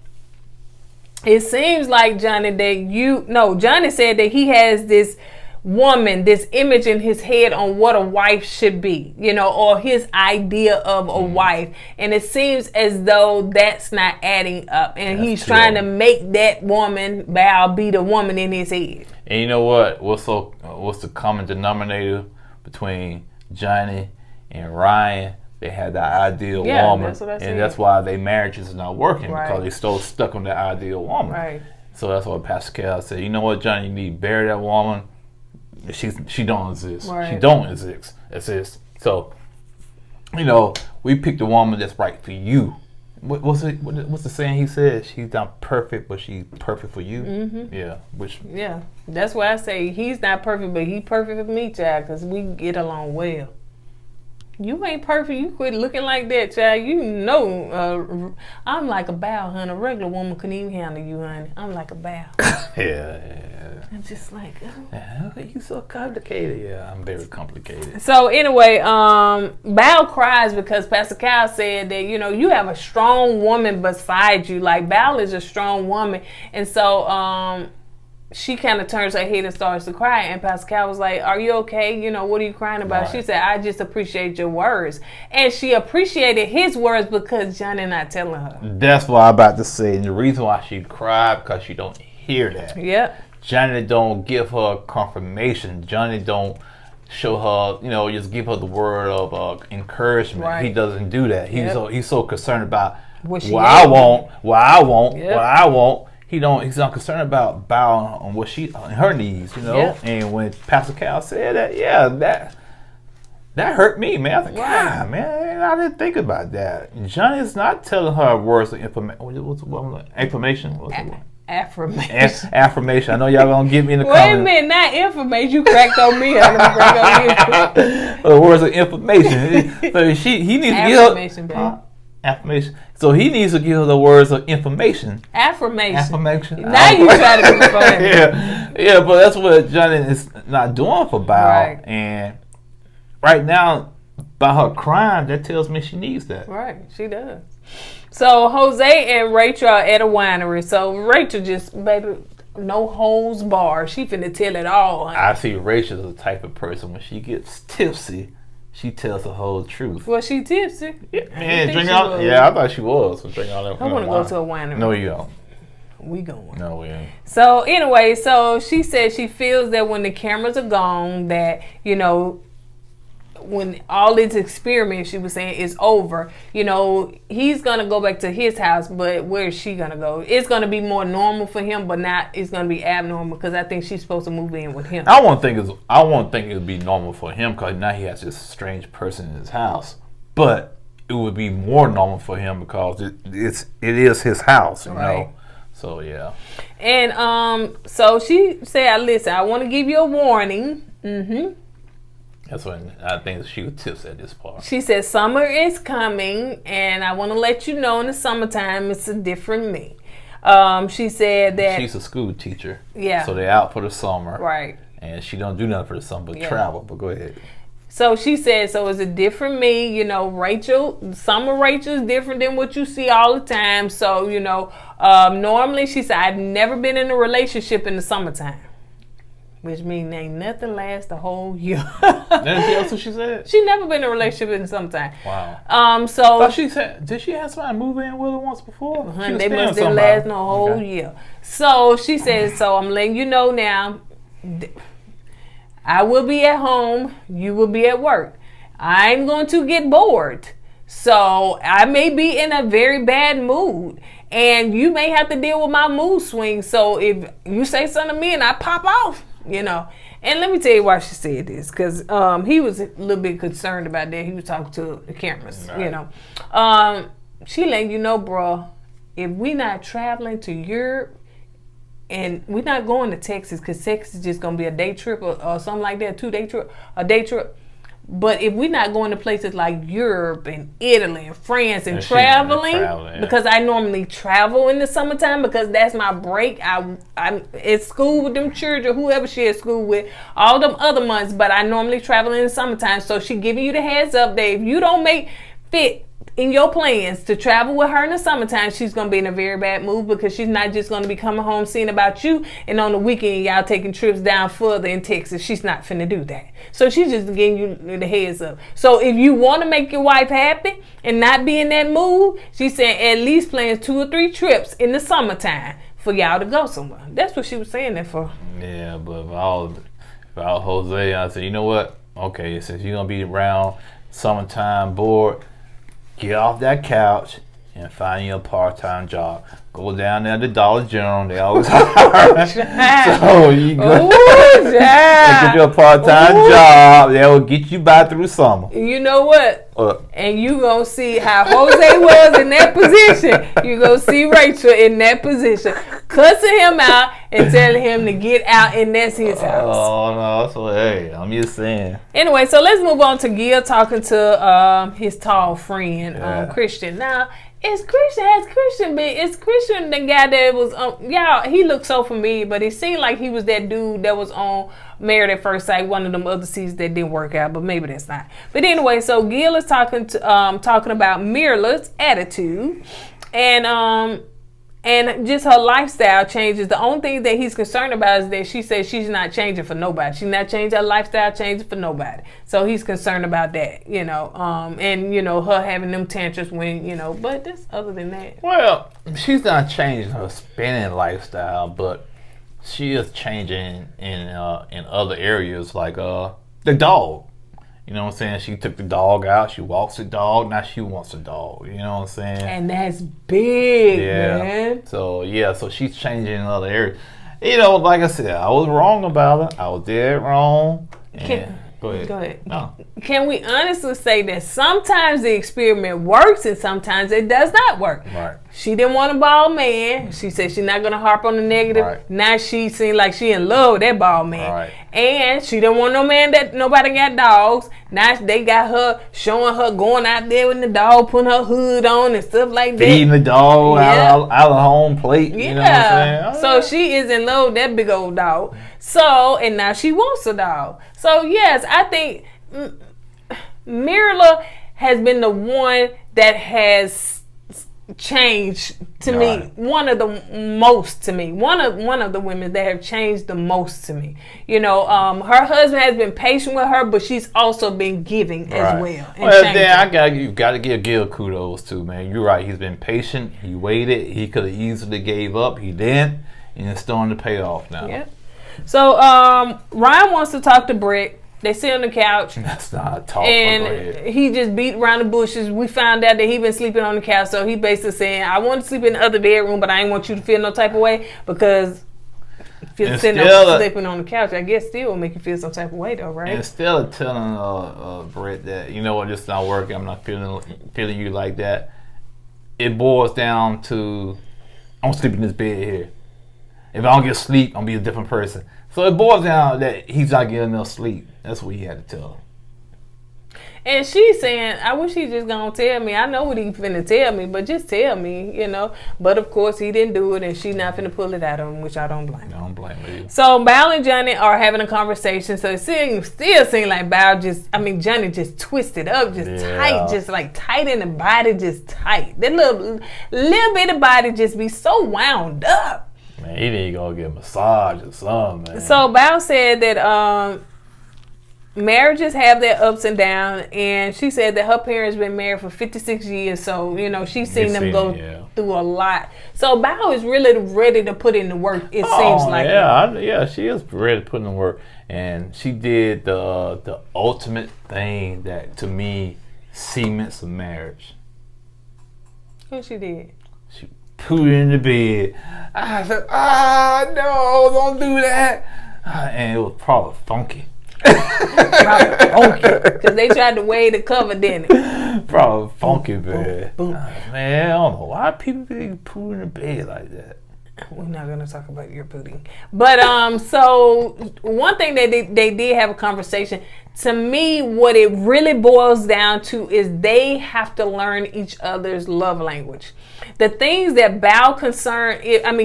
it seems like Johnny Johnny said that he has this woman, this image in his head on what a wife should be, or his idea of a wife. And it seems as though that's not adding up. And he's trying to make that woman, Bao, be the woman in his head. And you know what? What's the common denominator between Johnny and Ryan? They had the ideal woman, and that's why their marriages is not working because they're so stuck on the ideal woman. Right. So that's what Pascal said. You know what, Johnny? You need to bury that woman. She don't exist. Right. She don't exist. So, we picked the woman that's right for you. What's the saying he said? She's not perfect, but she's perfect for you. Mm-hmm. Yeah. That's why I say he's not perfect, but he's perfect for me, child, because we get along well. You ain't perfect. You quit looking like that, child. I'm like a bow, honey. A regular woman couldn't even handle you, honey. I'm like a bow. Yeah. I'm just like, you so complicated. Yeah, I'm very complicated. So anyway, Bao cries because Pastor Cal said that, you have a strong woman beside you. Like, Bao is a strong woman. And so she kind of turns her head and starts to cry. And Pascal was like, are you okay? You know, what are you crying about? Right. She said, I just appreciate your words. And she appreciated his words because Johnny not telling her. That's what I'm about to say. And the reason why she cried, because she don't hear that. Yep. Johnny don't give her confirmation. Johnny don't show her, you know, just give her the word of encouragement. Right. He doesn't do that. He's so concerned about what I want. He's not concerned about bowing on on her knees, you know. Yep. And when Pastor Cal said that, that hurt me, man. I was like, God, man, I didn't think about that. Johnny is not telling her words of information. Affirmation. Affirmation. I know y'all gonna get me in the comments. Wait a minute, not information. You cracked on me. Words of information. So he needs to give her affirmation. So he needs to give her the words of information. Affirmation. Now you try to be funny. Yeah, but that's what Johnny is not doing for Bao. Right. And right now, by her crying, that tells me she needs that. Right, she does. So Jose and Rachel are at a winery. So Rachel just, baby, no holds barred. She finna tell it all. Honey. I see Rachel's the type of person when she gets tipsy, she tells the whole truth. Well, she tipsy. Yeah, man, drink out. Yeah, I thought she was. Drink all that. I want to go to a winery. No, you don't. We going. No, we ain't. So anyway, so she said she feels that when the cameras are gone, that, you know, when all this experiment, she was saying, is over, you know, he's going to go back to his house, but where is she going to go? It's going to be more normal for him, but not, it's going to be abnormal because I think she's supposed to move in with him. I won't think it would be normal for him because now he has this strange person in his house, but it would be more normal for him because it is his house, you know? So, yeah. And so she said, listen, I want to give you a warning. Mm-hmm. That's when I think she was tips at this part. She said, summer is coming, and I want to let you know in the summertime it's a different me. She said that... She's a school teacher. Yeah. So they're out for the summer. Right. And she don't do nothing for the summer but travel. But go ahead. So she said, so it's a different me. You know, summer Rachel is different than what you see all the time. So, you know, normally she said, I've never been in a relationship in the summertime. Which means ain't nothing lasts the whole year. That's what she said? She never been in a relationship in the summertime. Wow. So she said, did she have somebody move in with her once before? They must have last no whole year. So she said, so I'm letting you know now, I will be at home, you will be at work. I'm going to get bored. So I may be in a very bad mood. And you may have to deal with my mood swings. So if you say something to me and I pop off, you know. And let me tell you why she said this. Because he was a little bit concerned about that. He was talking to the cameras, you know. She letting you know, bro, if we not traveling to Europe and we're not going to Texas because Texas is just going to be a day trip or something like that, a day trip. But if we're not going to places like Europe and Italy and France and traveling, because I normally travel in the summertime because that's my break. I'm at school with them children, whoever she at school with, all them other months, but I normally travel in the summertime. So she giving you the heads up that if you don't make fit in your plans to travel with her in the summertime, she's going to be in a very bad mood because she's not just going to be coming home seeing about you and on the weekend y'all taking trips down further in Texas. She's not finna do that. So she's just giving you the heads up. So if you want to make your wife happy and not be in that mood, she's saying at least plan 2 or 3 trips in the summertime for y'all to go somewhere. That's what she was saying that for. Yeah, but about Jose, I said, you know what? Okay, since you're going to be around summertime bored, get off that couch and find you a part-time job. Go down there to Dollar General. They always hire. So you go and get you a part-time job. That will get you by through summer. You know what? And you going to see how Jose was in that position. You going to see Rachel in that position. Cussing him out and telling him to get out, and that's his house. Oh, no. So, hey, I'm just saying. Anyway, so let's move on to Gil talking to his tall friend, Christian. Now, It's Christian the guy that was he looked so familiar, but it seemed like he was that dude that was on Married at First Sight, one of them other seasons that didn't work out, but maybe that's not. But anyway, so Gil is talking about Mirla's attitude, and And just her lifestyle changes. The only thing that he's concerned about is that she says she's not changing for nobody. She's not changing her lifestyle, changing for nobody. So he's concerned about that, and, her having them tantrums when, but this other than that. Well, she's not changing her spending lifestyle, but she is changing in other areas like the dog. You know what I'm saying? She took the dog out. She walks the dog. Now she wants a dog. You know what I'm saying? And that's big, man. So, so she's changing in other areas. Like I said, I was wrong about her. I was dead wrong. Go ahead. No. Can we honestly say that sometimes the experiment works and sometimes it does not work? Right. She didn't want a bald man. She said she's not going to harp on the negative. Right. Now she seems like she in love with that bald man. Right. And she didn't want no man that nobody got dogs. Now they got her showing her going out there with the dog, putting her hood on and stuff like that. Feeding the dog out of home plate. You know what I'm saying? So she is in love with that big old dog. So, and now she wants a dog. So, yes, I think Mirla has been the one that has changed to me. One of the most to me. One of the women that have changed the most to me. Her husband has been patient with her, but she's also been giving as well. Well, then you got to give kudos to, man. You're right. He's been patient. He waited. He could have easily gave up. He didn't, and it's starting to pay off now. Yep. So Ryan wants to talk to Brett. They sit on the couch. That's not a talk. And he just beat around the bushes. We found out that he been sleeping on the couch. So he basically saying, I want to sleep in the other bedroom, but I ain't want you to feel no type of way because sleeping on the couch, I guess still will make you feel some type of way though, right? Instead of telling Brett that, you know what, this is not working, I'm not feeling you like that, it boils down to, I'm sleeping in this bed here. If I don't get sleep, I'm going to be a different person. So it boils down that he's not getting enough sleep. That's what he had to tell her. And she's saying, I wish he just gonna tell me. I know what he finna tell me, but just tell me, But of course, he didn't do it, and she not finna pull it out of him, which I don't blame. I don't blame her. So Bao and Johnny are having a conversation. So it still seems like Johnny just twisted up, tight, just like tight in the body, just tight. That little bit of body just be so wound up. Man, he need to go get a massage or something, man. So Bao said that marriages have their ups and downs, and she said that her parents been married for 56 years, so she's seen them go through a lot. So Bao is really ready to put in the work. It seems like she is ready to put in the work, and she did the ultimate thing that to me cements a marriage. What she did? She put it in the bed. I said, no, don't do that. And it was probably funky. Because they tried to weigh the cover, didn't it? Probably funky, man. Man, I don't know why people be pooing in the bed like that. We're not going to talk about your pooting. But so one thing that they did have a conversation. To me, what it really boils down to is they have to learn each other's love language. The things that Bao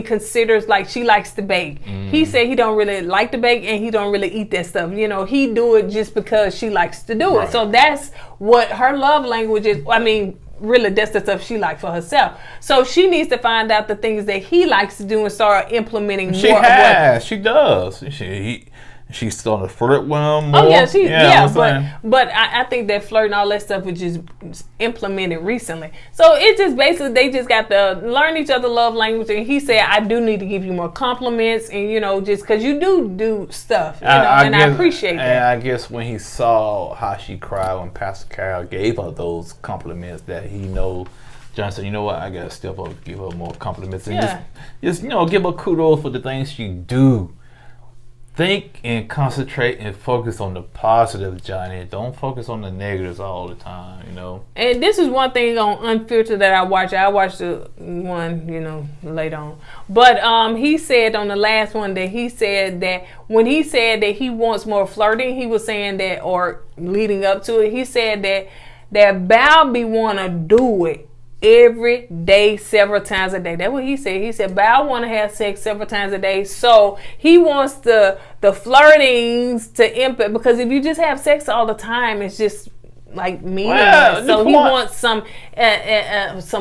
considers, like she likes to bake. He said he don't really like to bake and he don't really eat that stuff. He do it just because she likes to do it. So that's what her love language is. Really, that's the stuff she likes for herself. So she needs to find out the things that he likes to do and start implementing more. She does. She's starting to flirt with him more. Oh yeah, but I think that flirt and all that stuff was just implemented recently. So it just basically they just got to learn each other's love language. And he said, I do need to give you more compliments, and just because you do stuff, I appreciate that. And I guess when he saw how she cried when Pastor Carol gave her those compliments, that he know. John said, you know what, I gotta step up and give her more compliments and just give her kudos for the things she do. Think and concentrate and focus on the positive, Johnny. Don't focus on the negatives all the time, And this is one thing on Unfiltered that I watched. I watched the one, later on. But he said on the last one that he said that when he said that he wants more flirting, he was saying that, or leading up to it, he said that Bao be want to do it every day, several times a day. That's what he said. He said, Bao want to have sex several times a day. So he wants the flirtings to impact, because if you just have sex all the time, it's just like meaningless. So he wants some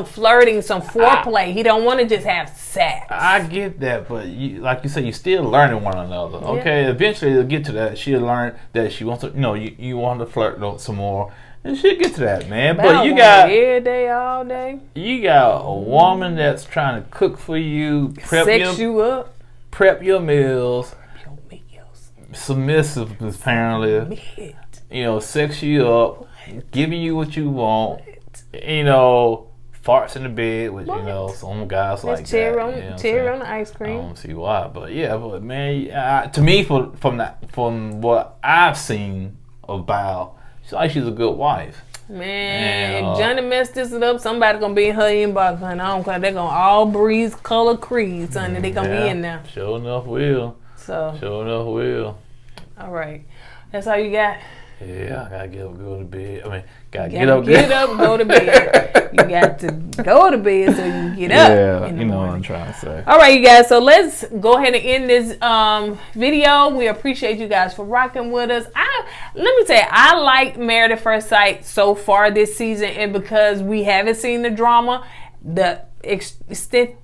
flirting, some foreplay. He don't want to just have sex. I get that, but like you said, you're still learning one another. Okay, eventually it'll get to that. She'll learn that she wants to. You want to flirt some more. And she'll get to that, man. But you got every day, all day. You got a woman that's trying to cook for you, prep your meals, submissive apparently. Sex you up, giving you what you want. Farts in the bed, which some guys like cherry that. Cherry on the ice cream. I don't see why, but man, to me, from what I've seen of Bao, she's a good wife. Man, if Johnny messed this up, somebody gonna be in her inbox, honey. I don't care. They're gonna all breeze color creeds, honey. They gonna be in there. Sure enough will. All right. That's all you got? Yeah, I gotta get up, go to bed. I mean, gotta get up, go to bed. You got to go to bed so you can get up. Yeah, you know what I'm trying to say. All right, you guys. So let's go ahead and end this video. We appreciate you guys for rocking with us. Let me tell you, I like Married at First Sight so far this season, and because we haven't seen the drama, the extended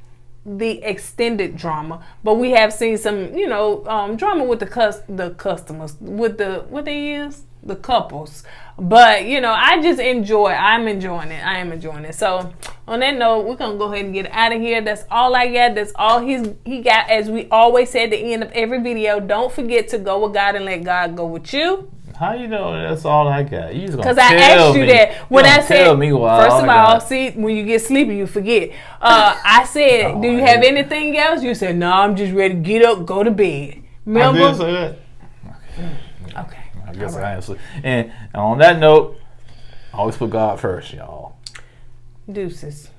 drama, but we have seen some, drama with the customers, with the couples. But I'm enjoying it. I am enjoying it. So on that note, we're gonna go ahead and get out of here. That's all I got. That's all he got. As we always say at the end of every video, don't forget to go with God and let God go with you. How you know that's all I got? You just gonna because I asked you that when I said, first of all, see, when you get sleepy, you forget. I said, do you have anything else? You said, no, I'm just ready to get up, go to bed. Remember? I did say that. Okay. I guess I am. And on that note, always put God first, y'all. Deuces.